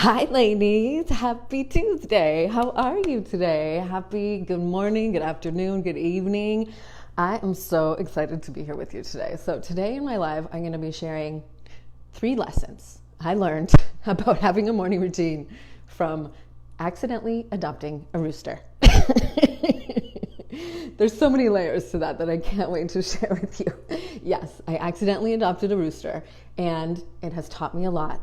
Hi, ladies. Happy Tuesday. How are you today? Happy good morning, good afternoon, good evening. I am so excited to be here with you today. So, today in my live, I'm going to be sharing 3 lessons I learned about having a morning routine from accidentally adopting a rooster. There's so many layers to that I can't wait to share with you. Yes, I accidentally adopted a rooster, and it has taught me a lot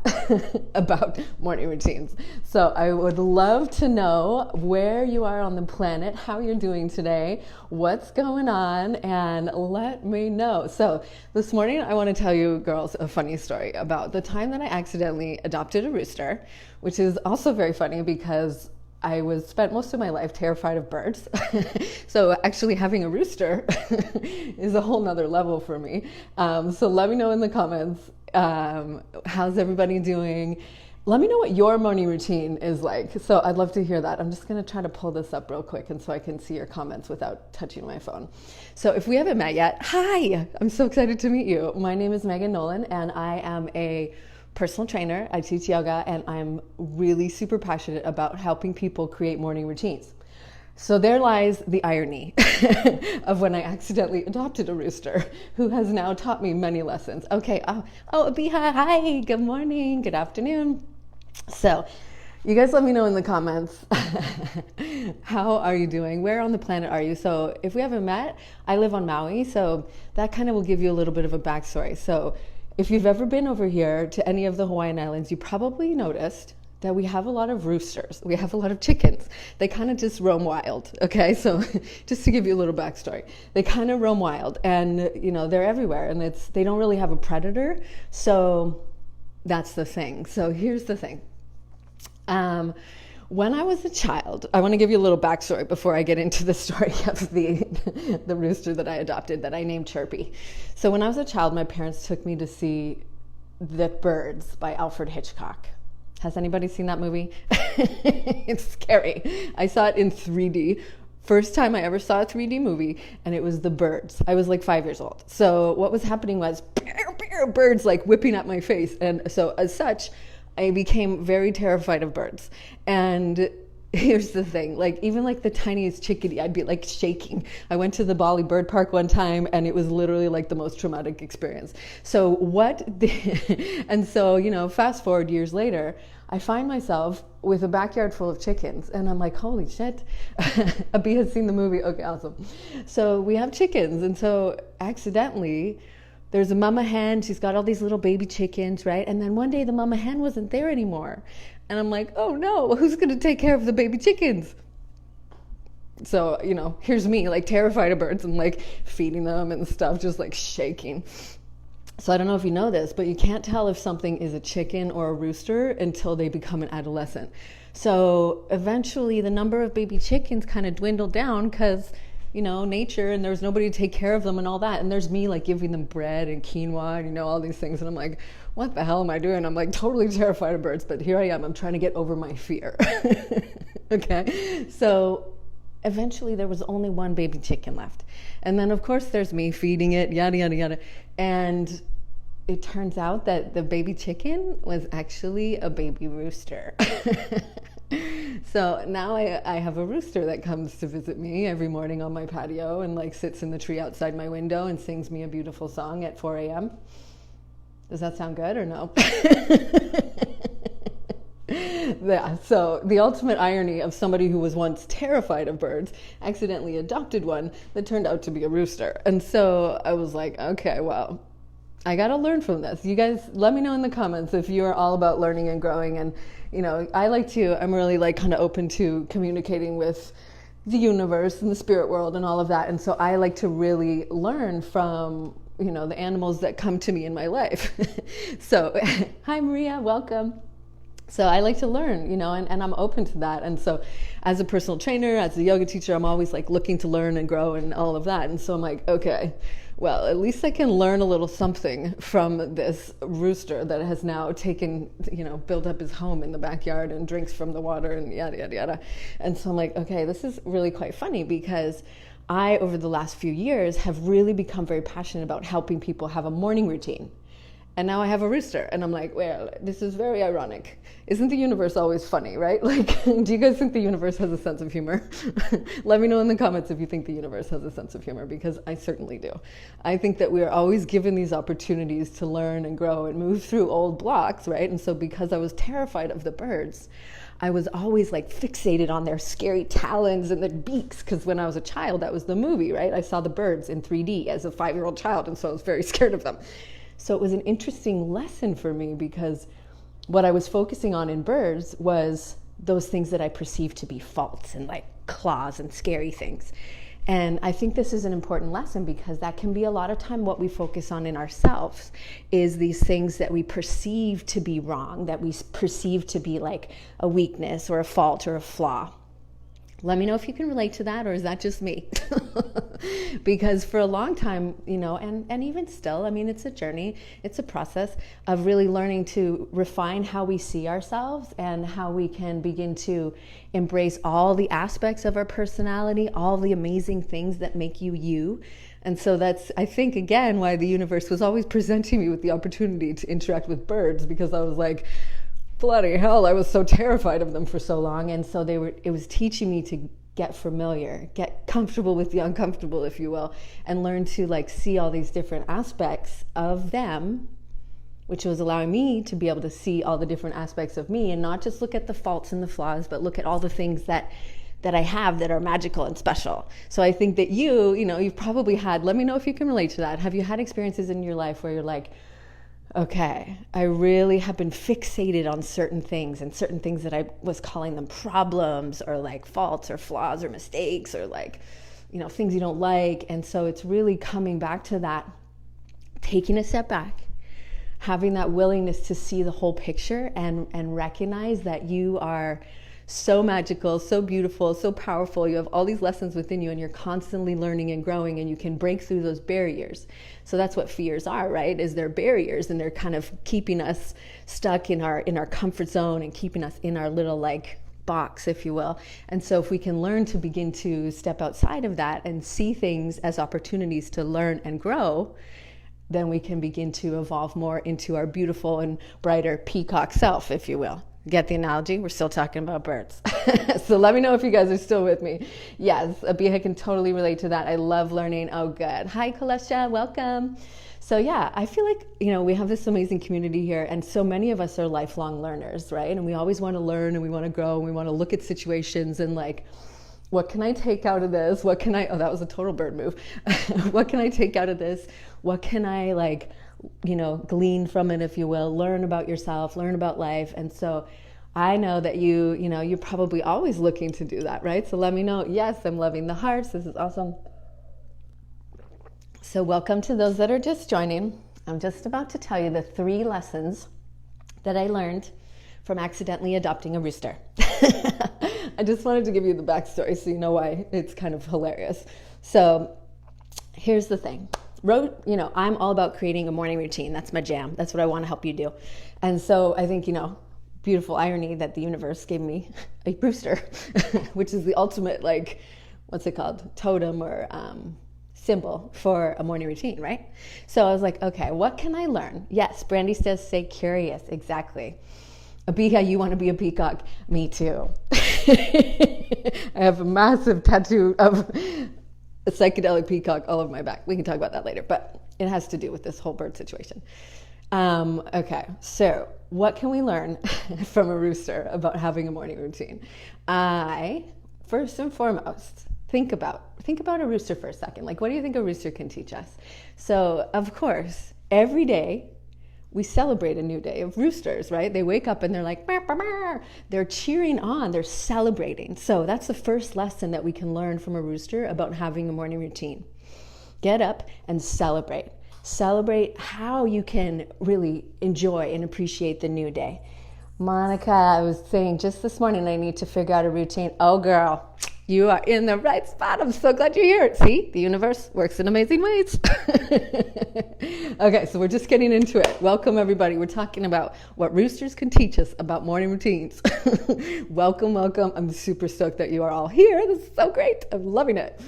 about morning routines. So I would love to know where you are on the planet, how you're doing today, what's going on, and let me know. So this morning I want to tell you girls a funny story about the time that I accidentally adopted a rooster, which is also very funny because I spent most of my life terrified of birds. So actually having a rooster is a whole nother level for me. So let me know in the comments, how's everybody doing? Let me know what your morning routine is like. So I'd love to hear that. I'm just going to try to pull this up real quick and so I can see your comments without touching my phone. So if we haven't met yet, hi, I'm so excited to meet you. My name is Nolan and I am a personal trainer. I teach yoga and I'm really super passionate about helping people create morning routines. So there lies the irony of when I accidentally adopted a rooster who has now taught me many lessons. Okay, Abiha, hi, good morning, good afternoon. So you guys let me know in the comments, how are you doing? Where on the planet are you? So if we haven't met, I live on Maui, so that kind of will give you a little bit of a backstory. So if you've ever been over here to any of the Hawaiian Islands, you probably noticed that we have a lot of roosters. We have a lot of chickens. They kind of just roam wild, okay? So just to give you a little backstory, they kind of roam wild and, they're everywhere and they don't really have a predator. So that's the thing. So here's the thing. When I was a child, I want to give you a little backstory before I get into the story of the rooster that I adopted that I named Chirpy. So when I was a child, my parents took me to see The Birds by Alfred Hitchcock. Has anybody seen that movie? It's scary. I saw it in 3D. First time I ever saw a 3D movie, and it was The Birds. I was like 5 years old. So what was happening was birds like whipping at my face. And so as such, I became very terrified of birds. And here's the thing, even the tiniest chickadee, I'd be shaking. I went to the Bali Bird Park one time and it was literally the most traumatic experience. So fast forward years later, I find myself with a backyard full of chickens and I'm like, holy shit. Abhi has seen the movie. Okay, awesome. So we have chickens. And so accidentally, there's a mama hen, she's got all these little baby chickens, right? And then one day the mama hen wasn't there anymore. And I'm like, oh no, who's gonna take care of the baby chickens? So, here's me, terrified of birds and feeding them and stuff, just shaking. So I don't know if you know this, but you can't tell if something is a chicken or a rooster until they become an adolescent. So eventually the number of baby chickens kind of dwindled down because nature, and there's nobody to take care of them and all that. And there's me giving them bread and quinoa and all these things. And I'm like, what the hell am I doing? I'm totally terrified of birds, but here I am. I'm trying to get over my fear. Okay. So eventually there was only one baby chicken left. And then of course there's me feeding it, yada, yada, yada. And it turns out that the baby chicken was actually a baby rooster. So now I have a rooster that comes to visit me every morning on my patio and sits in the tree outside my window and sings me a beautiful song at 4 a.m. Does that sound good or no? Yeah, so the ultimate irony of somebody who was once terrified of birds accidentally adopted one that turned out to be a rooster. And so I was like, okay, well, I got to learn from this. You guys, let me know in the comments if you're all about learning and growing. And, I'm really kind of open to communicating with the universe and the spirit world and all of that. And so I like to really learn from, the animals that come to me in my life. So, hi Maria, welcome. So I like to learn, and I'm open to that. And so as a personal trainer, as a yoga teacher, I'm always looking to learn and grow and all of that. And so I'm like, okay, well, at least I can learn a little something from this rooster that has now taken, built up his home in the backyard and drinks from the water and yada, yada, yada. And so I'm like, okay, this is really quite funny because over the last few years, have really become very passionate about helping people have a morning routine. And now I have a rooster. And I'm like, well, this is very ironic. Isn't the universe always funny, right? Like, do you guys think the universe has a sense of humor? Let me know in the comments if you think the universe has a sense of humor, because I certainly do. I think that we are always given these opportunities to learn and grow and move through old blocks, right? And so because I was terrified of the birds, I was always like fixated on their scary talons and their beaks, because when I was a child, that was the movie, right? I saw the birds in 3D as a 5-year-old child, and so I was very scared of them. So it was an interesting lesson for me, because what I was focusing on in birds was those things that I perceived to be faults and like claws and scary things. And I think this is an important lesson, because that can be a lot of time what we focus on in ourselves is these things that we perceive to be wrong, that we perceive to be like a weakness or a fault or a flaw. Let me know if you can relate to that, or is that just me? Because for a long time, and even still, I mean, it's a journey, it's a process of really learning to refine how we see ourselves and how we can begin to embrace all the aspects of our personality, all the amazing things that make you you. And so that's, I think, again, why the universe was always presenting me with the opportunity to interact with birds, because I was like, bloody hell, I was so terrified of them for so long. And so it was teaching me to get familiar, get comfortable with the uncomfortable, if you will, and learn to like see all these different aspects of them, which was allowing me to be able to see all the different aspects of me and not just look at the faults and the flaws, but look at all the things that I have that are magical and special. So I think that you've probably had, let me know if you can relate to that. Have you had experiences in your life where you're like, okay, I really have been fixated on certain things, and certain things that I was calling them problems or like faults or flaws or mistakes or like, things you don't like. And so it's really coming back to that, taking a step back, having that willingness to see the whole picture and recognize that you are so magical, so beautiful, so powerful. You have all these lessons within you, and you're constantly learning and growing, and you can break through those barriers. So that's what fears are, right? Is they're barriers, and they're kind of keeping us stuck in our comfort zone and keeping us in our little like box, if you will. And so if we can learn to begin to step outside of that and see things as opportunities to learn and grow, then we can begin to evolve more into our beautiful and brighter peacock self, if you will. Get the analogy? We're still talking about birds. So let me know if you guys are still with me. Yes, Abiha can totally relate to that. I love learning. Oh, good. Hi, Kalesha. Welcome. So yeah, I feel like, we have this amazing community here, and so many of us are lifelong learners, right? And we always want to learn, and we want to grow, and we want to look at situations and like, what can I take out of this? Oh, that was a total bird move. What can I take out of this? What can I like, glean from it, if you will, learn about yourself, learn about life. And so I know that you're probably always looking to do that, right? So let me know. Yes, I'm loving the hearts. This is awesome. So welcome to those that are just joining. I'm just about to tell you the 3 lessons that I learned from accidentally adopting a rooster. I just wanted to give you the backstory so you know why it's kind of hilarious. So here's the thing. I'm all about creating a morning routine. That's my jam. That's what I want to help you do. And so I think, beautiful irony that the universe gave me a rooster, which is the ultimate, like, what's it called? Totem or symbol for a morning routine, right? So I was like, okay, what can I learn? Yes, Brandy says, stay curious. Exactly. Abiha, you want to be a peacock? Me too. I have a massive tattoo of a psychedelic peacock all over my back. We can talk about that later, but it has to do with this whole bird situation. Okay, so what can we learn from a rooster about having a morning routine? First and foremost, think about a rooster for a second. Like, what do you think a rooster can teach us? So, of course, every day we celebrate a new day of roosters, right? They wake up and they're like, bah, bah, bah. They're cheering on, they're celebrating. So that's the first lesson that we can learn from a rooster about having a morning routine. Get up and celebrate. Celebrate how you can really enjoy and appreciate the new day. Monica, I was saying just this morning, I need to figure out a routine. Oh, girl, you are in the right spot. I'm so glad you're here. See, the universe works in amazing ways. Okay, so we're just getting into it. Welcome, everybody. We're talking about what roosters can teach us about morning routines. Welcome, welcome. I'm super stoked that you are all here. This is so great. I'm loving it.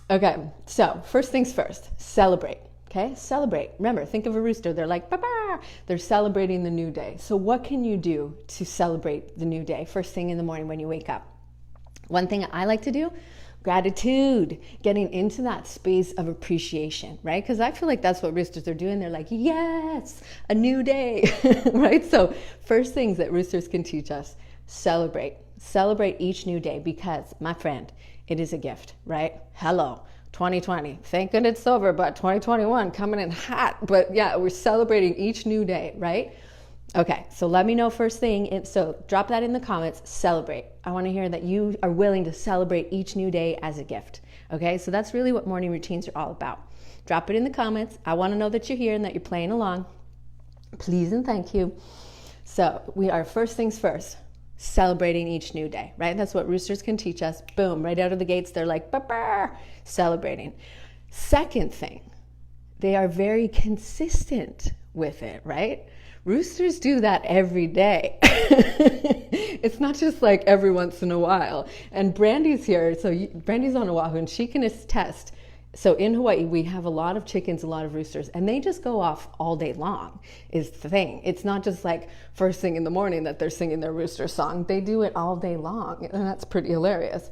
Okay, so first things first, celebrate. Okay, celebrate. Remember, think of a rooster. They're like, ba-ba! They're celebrating the new day. So what can you do to celebrate the new day first thing in the morning when you wake up? One thing I like to do, gratitude, getting into that space of appreciation, right? Because I feel like that's what roosters are doing. They're like, yes, a new day, right? So first things that roosters can teach us, celebrate each new day, because my friend, it is a gift, right? Hello, 2020. Thank goodness it's over, but 2021 coming in hot. But yeah, we're celebrating each new day, right? Okay, so let me know first thing. So drop that in the comments, celebrate. I want to hear that you are willing to celebrate each new day as a gift. Okay, so that's really what morning routines are all about. Drop it in the comments. I want to know that you're here and that you're playing along. Please and thank you. So we are first things first, celebrating each new day, right? That's what roosters can teach us. Boom, right out of the gates, they're like, bah, celebrating. Second thing, they are very consistent with it, right? Roosters do that every day. It's not just like every once in a while. And Brandy's here. So Brandy's on Oahu and she can attest. So in Hawaii, we have a lot of chickens, a lot of roosters, and they just go off all day long is the thing. It's not just like first thing in the morning that they're singing their rooster song. They do it all day long, and that's pretty hilarious.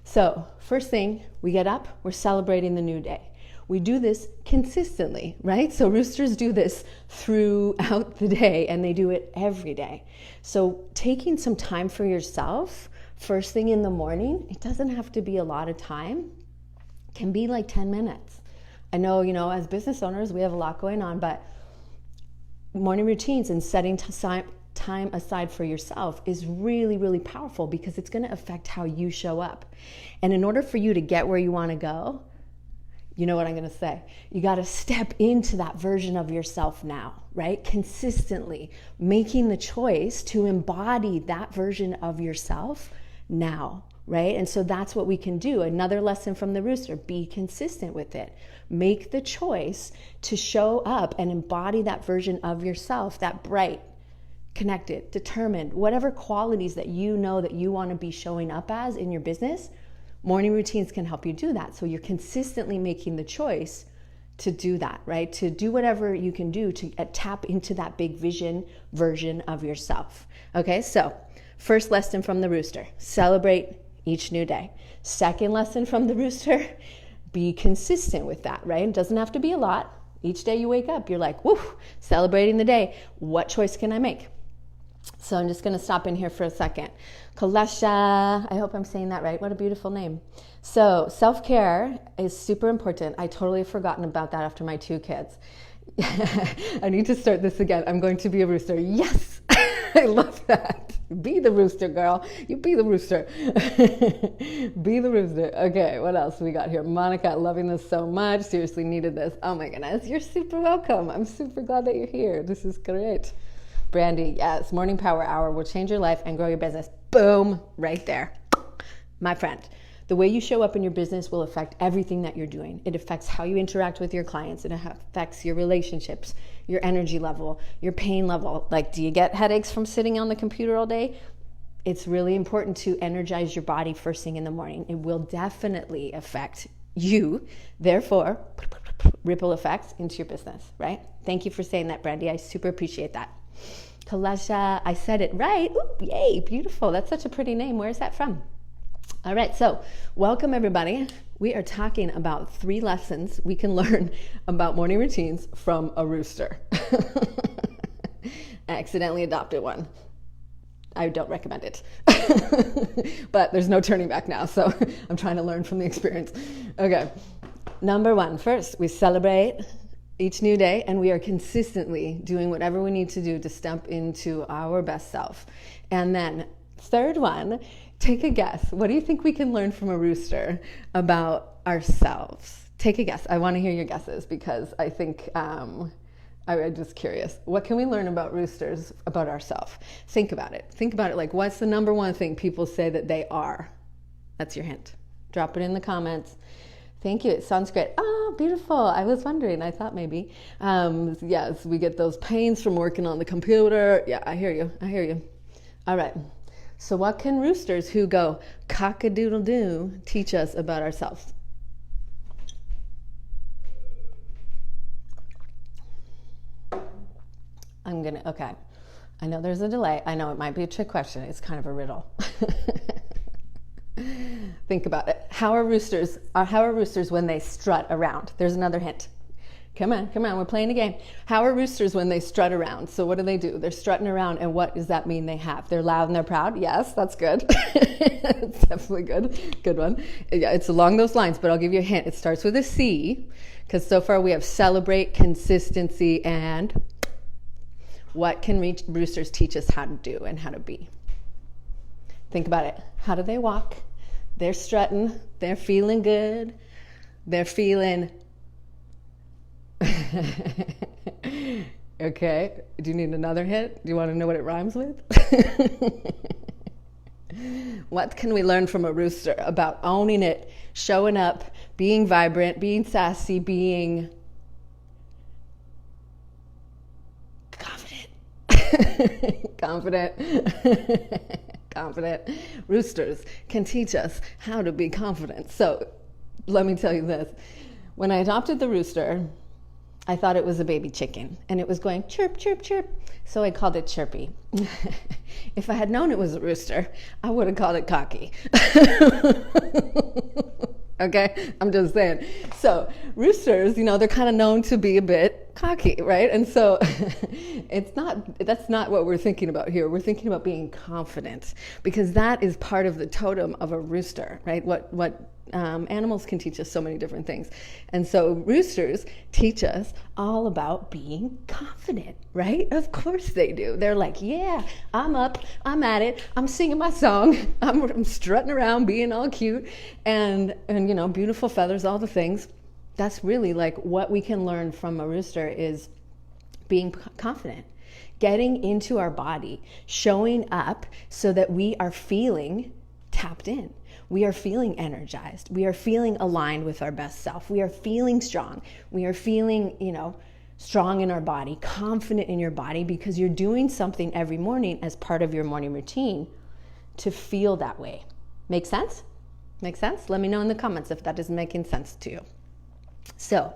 So first thing, we get up, we're celebrating the new day. We do this consistently, right? So roosters do this throughout the day and they do it every day. So taking some time for yourself first thing in the morning, it doesn't have to be a lot of time, it can be like 10 minutes. I know, as business owners, we have a lot going on, but morning routines and setting time aside for yourself is really, really powerful because it's going to affect how you show up. And in order for you to get where you want to go, you know what I'm going to say? You got to step into that version of yourself now, right? Consistently making the choice to embody that version of yourself now, right? And so that's what we can do. Another lesson from the rooster, be consistent with it. Make the choice to show up and embody that version of yourself, that bright, connected, determined, whatever qualities that you know that you want to be showing up as in your business. Morning routines can help you do that. So you're consistently making the choice to do that, right? To do whatever you can do to tap into that big vision version of yourself. Okay, so first lesson from the rooster, celebrate each new day. Second lesson from the rooster, be consistent with that, right? It doesn't have to be a lot. Each day you wake up, you're like, woo, celebrating the day. What choice can I make? So I'm just going to stop in here for a second. Kalasha, I hope I'm saying that right. What a beautiful name. So self-care is super important. I totally have forgotten about that after my 2 kids. I need to start this again. I'm going to be a rooster. Yes, I love that. Be the rooster, girl. You be the rooster. Be the rooster. Okay, what else we got here? Monica, loving this so much. Seriously needed this. Oh my goodness, you're super welcome. I'm super glad that you're here. This is great. Brandy, yes, morning power hour will change your life and grow your business. Boom, right there. My friend, the way you show up in your business will affect everything that you're doing. It affects how you interact with your clients. It affects your relationships, your energy level, your pain level. Like, do you get headaches from sitting on the computer all day? It's really important to energize your body first thing in the morning. It will definitely affect you. Therefore, ripple effects into your business, right? Thank you for saying that, Brandy. I super appreciate that. Kalasha, I said it right. Ooh, yay, beautiful. That's such a pretty name. Where's that from? All right, so welcome everybody. We are talking about 3 lessons we can learn about morning routines from a rooster. I accidentally adopted one. I don't recommend it. But there's no turning back now, so I'm trying to learn from the experience. Okay, number 1, first, we celebrate each new day, and we are consistently doing whatever we need to do to step into our best self. And then third one, take a guess. What do you think we can learn from a rooster about ourselves? Take a guess. I want to hear your guesses because I think I'm just curious. What can we learn about roosters about ourselves? Think about it. Think about it like, what's the number 1 thing people say that they are? That's your hint. Drop it in the comments. Thank you. It sounds great. Oh, beautiful. I was wondering. I thought maybe. Yes, we get those pains from working on the computer. Yeah, I hear you. I hear you. All right. So what can roosters who go cock-a-doodle-doo teach us about ourselves? Okay. I know there's a delay. I know it might be a trick question. It's kind of a riddle. Think about it. How are roosters when they strut around? There's another hint. Come on, we're playing a game. How are roosters when they strut around? So what do? They're strutting around, and what does that mean they have? They're loud and they're proud? Yes, that's good. It's definitely good. Good one. Yeah, it's along those lines, but I'll give you a hint. It starts with a C, because so far we have celebrate, consistency, and what can roosters teach us how to do and how to be? Think about it. How do they walk? They're strutting. They're feeling good. They're feeling... Okay. Do you need another hint? Do you want to know what it rhymes with? What can we learn from a rooster about owning it, showing up, being vibrant, being sassy, being confident? Confident. Roosters can teach us how to be confident. So let me tell you this. When I adopted the rooster, I thought it was a baby chicken, and it was going chirp, chirp, chirp. So I called it Chirpy. If I had known it was a rooster, I would have called it Cocky. Okay, I'm just saying. So roosters, they're kind of known to be a bit cocky, right? And so that's not what we're thinking about here. We're thinking about being confident, because that is part of the totem of a rooster, right? What animals can teach us so many different things. And so roosters teach us all about being confident, right? Of course they do. They're like, yeah, I'm up, I'm at it, I'm singing my song, I'm strutting around being all cute and beautiful feathers, all the things. That's really like what we can learn from a rooster is being confident, getting into our body, showing up so that we are feeling tapped in. We are feeling energized. We are feeling aligned with our best self. We are feeling strong. We are feeling, strong in our body, confident in your body, because you're doing something every morning as part of your morning routine to feel that way. Make sense? Make sense? Let me know in the comments if that is making sense to you. So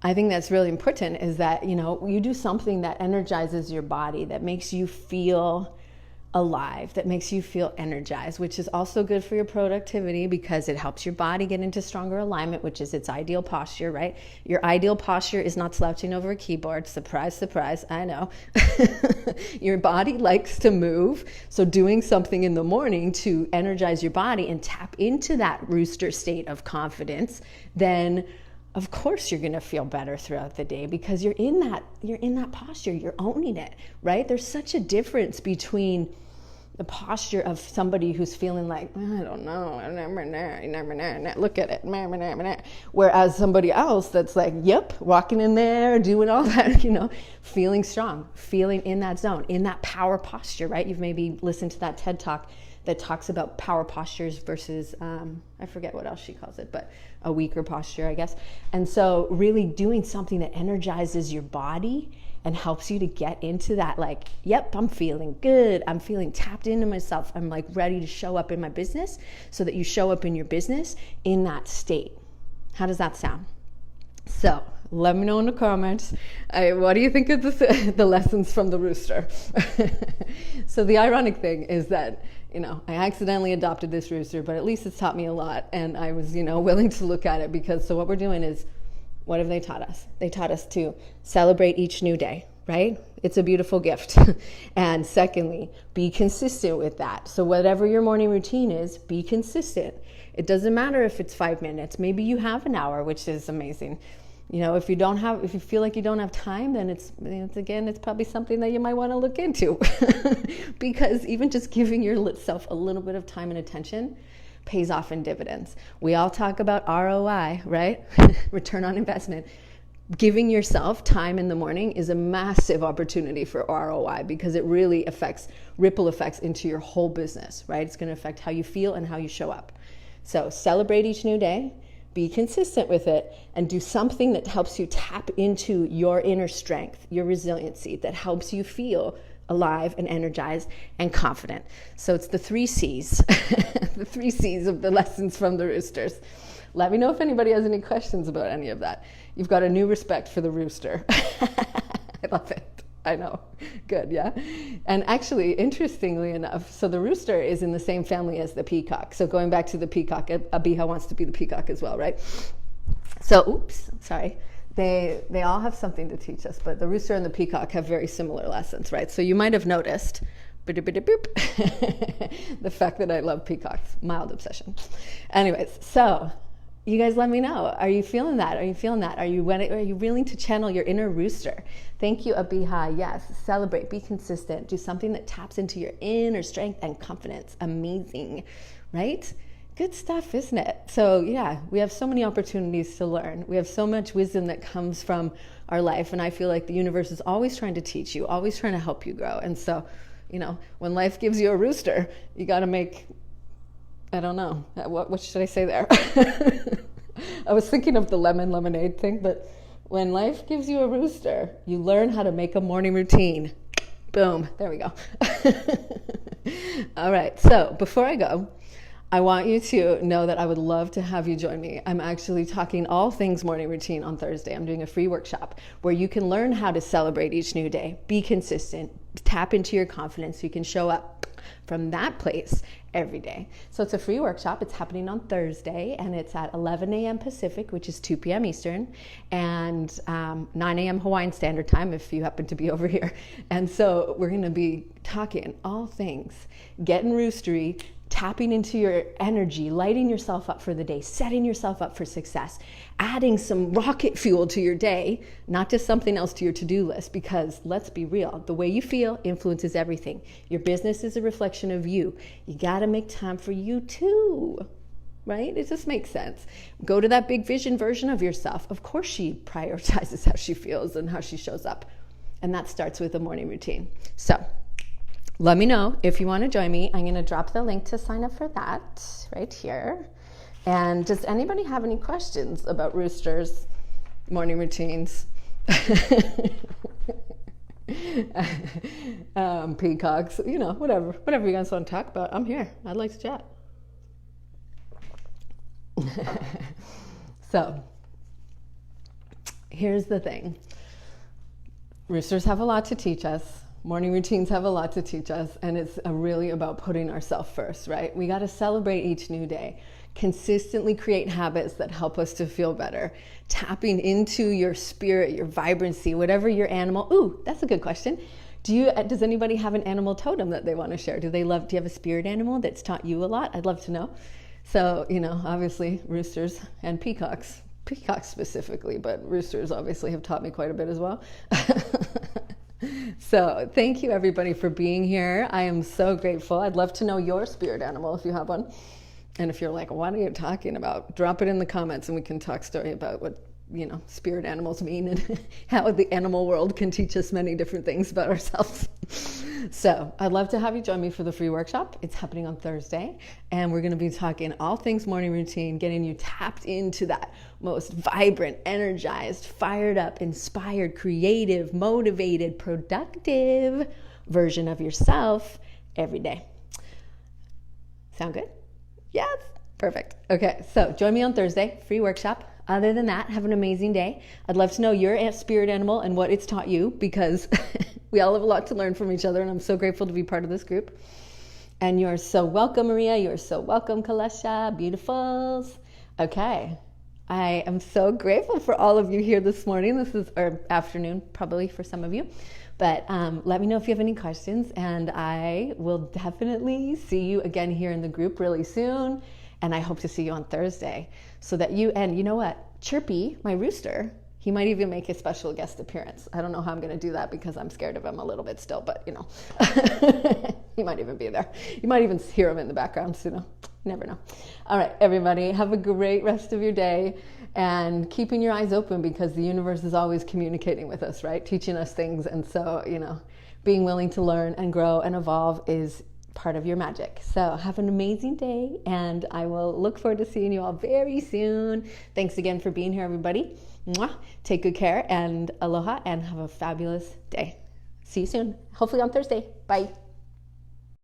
I think that's really important, is that, you do something that energizes your body, that makes you feel alive, that makes you feel energized, which is also good for your productivity because it helps your body get into stronger alignment, which is its ideal posture, right? Your ideal posture is not slouching over a keyboard. Surprise, surprise, I know. Your body likes to move, so doing something in the morning to energize your body and tap into that rooster state of confidence, then of course you're going to feel better throughout the day because you're in that posture, you're owning it, right? There's such a difference between the posture of somebody who's feeling like, I don't know, look at it, whereas somebody else that's like, yep, walking in there, doing all that, feeling strong, feeling in that zone, in that power posture, right? You've maybe listened to that TED Talk that talks about power postures versus, I forget what else she calls it, but a weaker posture, I guess. And so really doing something that energizes your body and helps you to get into that, like, yep, I'm feeling good. I'm feeling tapped into myself. I'm like ready to show up in my business, so that you show up in your business in that state. How does that sound? So let me know in the comments. What do you think of the lessons from the rooster? So the ironic thing is that, I accidentally adopted this rooster, but at least it's taught me a lot. And I was, willing to look at it because, so what we're doing is, what have they taught us? They taught us to celebrate each new day, right? It's a beautiful gift. And secondly, be consistent with that. So whatever your morning routine is, be consistent. It doesn't matter if it's 5 minutes. Maybe you have an hour, which is amazing. If you feel like you don't have time, then it's probably something that you might want to look into. Because even just giving yourself a little bit of time and attention pays off in dividends. We all talk about ROI, right? Return on investment. Giving yourself time in the morning is a massive opportunity for ROI because it really affects ripple effects into your whole business, right? It's going to affect how you feel and how you show up. So celebrate each new day. Be consistent with it and do something that helps you tap into your inner strength, your resiliency, that helps you feel alive and energized and confident. So it's the 3 C's, the 3 C's of the lessons from the roosters. Let me know if anybody has any questions about any of that. You've got a new respect for the rooster. I love it. I know. Good, yeah. And actually, interestingly enough, so the rooster is in the same family as the peacock. So going back to the peacock, Abiha wants to be the peacock as well, right? So, oops, sorry. They all have something to teach us, but the rooster and the peacock have very similar lessons, right? So you might have noticed the fact that I love peacocks, mild obsession. Anyways, so you guys let me know. Are you feeling that? Are you feeling that? Are you willing to channel your inner rooster? Thank you, Abiha. Yes, celebrate, be consistent, do something that taps into your inner strength and confidence. Amazing, right? Good stuff, isn't it? So yeah, we have so many opportunities to learn. We have so much wisdom that comes from our life. And I feel like the universe is always trying to teach you, always trying to help you grow. And so, when life gives you a rooster, you got to make, I don't know, what should I say there? I was thinking of the lemon lemonade thing, but when life gives you a rooster, you learn how to make a morning routine. Boom, there we go. All right, so before I go, I want you to know that I would love to have you join me. I'm actually talking all things morning routine on Thursday. I'm doing a free workshop where you can learn how to celebrate each new day, be consistent, tap into your confidence so you can show up from that place every day. So it's a free workshop. It's happening on Thursday, and it's at 11 a.m. Pacific, which is 2 p.m. Eastern, and 9 a.m. Hawaiian Standard Time if you happen to be over here. And so we're going to be talking all things getting roostery, tapping into your energy, lighting yourself up for the day, setting yourself up for success, adding some rocket fuel to your day, not just something else to your to-do list, because let's be real, the way you feel influences everything. Your business is a reflection of you. You got to make time for you too, right? It just makes sense. Go to that big vision version of yourself. Of course she prioritizes how she feels and how she shows up. And that starts with a morning routine. So let me know if you want to join me. I'm going to drop the link to sign up for that right here. And does anybody have any questions about roosters, morning routines, peacocks, whatever you guys want to talk about? I'm here. I'd like to chat. So here's the thing. Roosters have a lot to teach us. Morning routines have a lot to teach us, and it's really about putting ourselves first, right? We got to celebrate each new day, consistently create habits that help us to feel better, tapping into your spirit, your vibrancy, whatever your animal. Ooh, that's a good question. Does anybody have an animal totem that they want to share? Do you have a spirit animal that's taught you a lot? I'd love to know. So, obviously roosters and peacocks specifically, but roosters obviously have taught me quite a bit as well. So thank you everybody for being here. I am so grateful. I'd love to know your spirit animal if you have one. And if you're like, what are you talking about? Drop it in the comments and we can talk story about what, spirit animals mean and how the animal world can teach us many different things about ourselves. So I'd love to have you join me for the free workshop. It's happening on Thursday, and we're going to be talking all things morning routine, getting you tapped into that most vibrant, energized, fired up, inspired, creative, motivated, productive version of yourself every day. Sound good? Yes. Perfect. Okay, so join me on Thursday, free workshop. Other than that, have an amazing day. I'd love to know your spirit animal and what it's taught you, because we all have a lot to learn from each other, and I'm so grateful to be part of this group. And you're so welcome, Maria. You're so welcome, Kalesha. Beautifuls. Okay. I am so grateful for all of you here this morning. Or afternoon, probably for some of you. But let me know if you have any questions, and I will definitely see you again here in the group really soon. And I hope to see you on Thursday, so that and you know what? Chirpy, my rooster, he might even make a special guest appearance. I don't know how I'm going to do that because I'm scared of him a little bit still, but he might even be there. You might even hear him in the background, so you never know. All right, everybody, have a great rest of your day, and keeping your eyes open, because the universe is always communicating with us, right? Teaching us things. And so, being willing to learn and grow and evolve is part of your magic. So have an amazing day, and I will look forward to seeing you all very soon. Thanks again for being here, everybody. Mwah. Take good care, and aloha, and have a fabulous day. See you soon, hopefully on Thursday. Bye.